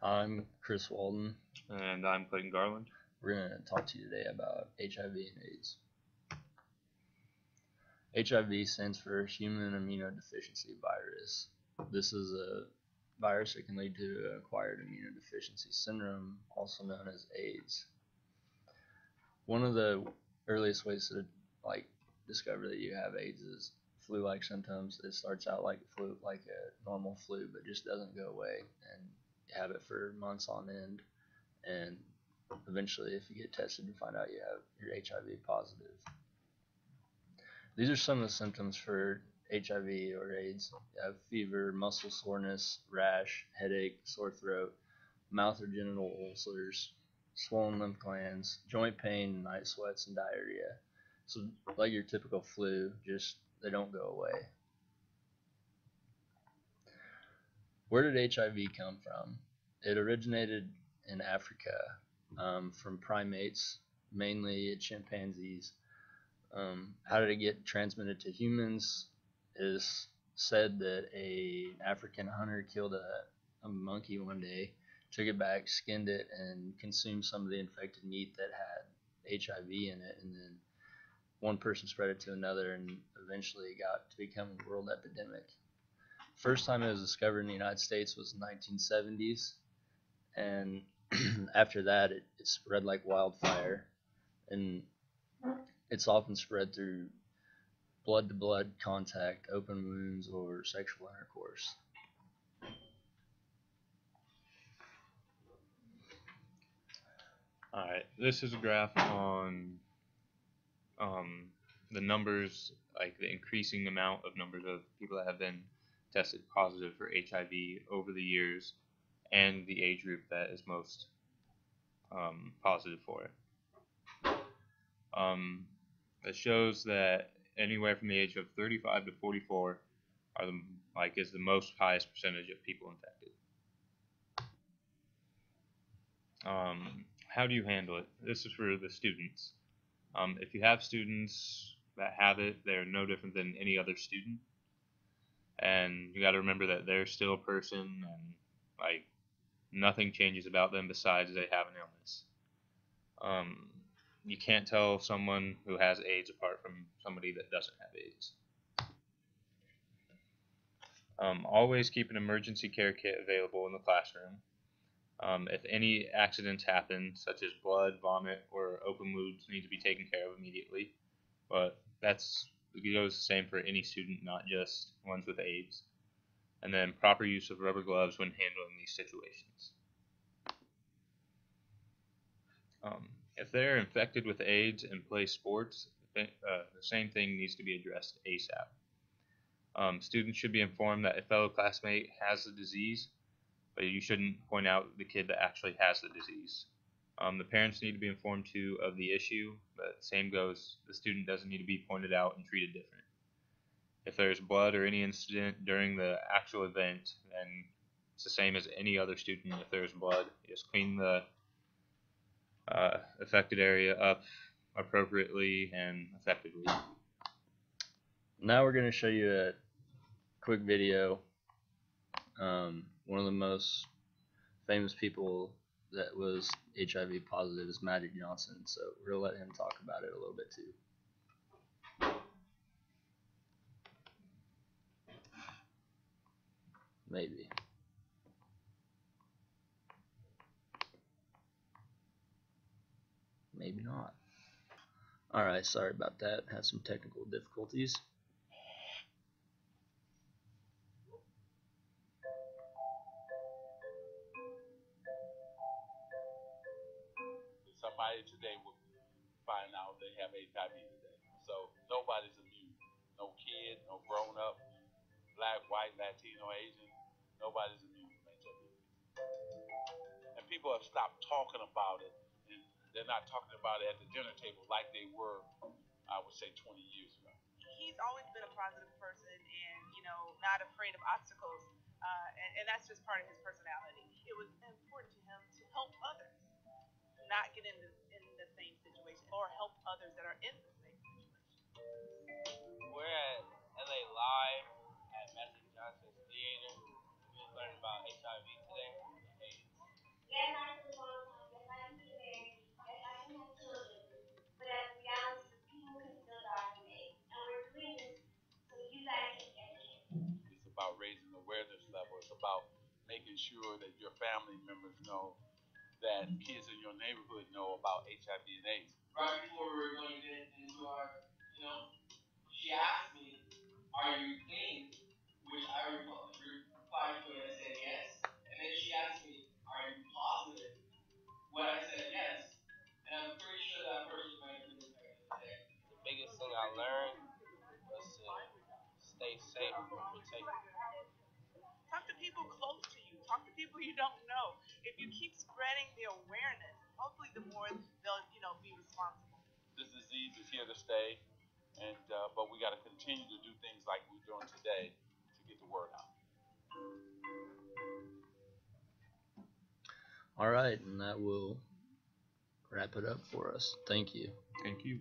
I'm Chris Walden. And I'm Clayton Garland. We're going to talk to you today about HIV and AIDS. HIV stands for Human Immunodeficiency Virus. This is a virus that can lead to acquired immunodeficiency syndrome, also known as AIDS. One of the earliest ways to discover that you have AIDS is flu-like symptoms. It starts out like a normal flu, but just doesn't go away, and you have it for months on end. And eventually, if you get tested, you find out you're HIV positive. These are some of the symptoms for HIV or AIDS. You have fever, muscle soreness, rash, headache, sore throat, mouth or genital ulcers, swollen lymph glands, joint pain, night sweats, and diarrhea. So like your typical flu, just they don't go away. Where did HIV come from? It originated in Africa from primates, mainly chimpanzees. How did it get transmitted to humans? It is said that an African hunter killed a monkey one day, took it back, skinned it, and consumed some of the infected meat that had HIV in it, and then one person spread it to another, and eventually it got to become a world epidemic. First time it was discovered in the United States was in the 1970s, and after that it spread like wildfire, and it's often spread through blood-to-blood contact, open wounds, or sexual intercourse. Alright, this is a graph on the numbers, like the increasing amount of numbers of people that have been tested positive for HIV over the years, and the age group that is most positive for it. It shows that anywhere from the age of 35 to 44 is the most highest percentage of people infected. How do you handle it? This is for the students. If you have students that have it, they're no different than any other student, and you got to remember that they're still a person, and nothing changes about them besides they have an illness. You can't tell someone who has AIDS apart from somebody that doesn't have AIDS. Always keep an emergency care kit available in the classroom. If any accidents happen, such as blood, vomit, or open wounds, need to be taken care of immediately. But it goes the same for any student, not just ones with AIDS. And then proper use of rubber gloves when handling these situations. If they're infected with AIDS and play sports, the same thing needs to be addressed ASAP. Students should be informed that a fellow classmate has the disease, but you shouldn't point out the kid that actually has the disease. The parents need to be informed too of the issue, but same goes, the student doesn't need to be pointed out and treated different. If there's blood or any incident during the actual event, then it's the same as any other student. If there's blood, just clean the affected area up appropriately and effectively. Now we're going to show you a quick video. One of the most famous people that was HIV positive is Magic Johnson, so we're going to let him talk about it a little bit too. Maybe. Maybe not. Alright, sorry about that. Had some technical difficulties. Somebody today will find out they have HIV today. So nobody's immune. No kid, no grown up, black, white, Latino, Asian. Nobody's immune from HIV. And people have stopped talking about it, and they're not talking about it at the dinner table like they were, I would say, 20 years ago. He's always been a positive person, and not afraid of obstacles, and that's just part of his personality. It was important to him to help others, not get in the same situation, or help others that are in the same situation. We're at LA Live at Magic Johnson's Theater. We learned about HIV today and AIDS. making sure that your family members know, that kids in your neighborhood know about HIV and AIDS. Right before we were going to get into our, she asked me, "Are you clean?" Which I replied to her and I said yes. And then she asked me, "Are you positive?" What I said yes. And I'm pretty sure that person might have been infected today. The biggest thing I learned was to stay safe and protect. Talk to people close to you. Talk to people you don't know. If you keep spreading the awareness, hopefully the more they'll, be responsible. This disease is here to stay, and but we got to continue to do things like we're doing today to get the word out. All right, and that will wrap it up for us. Thank you. Thank you.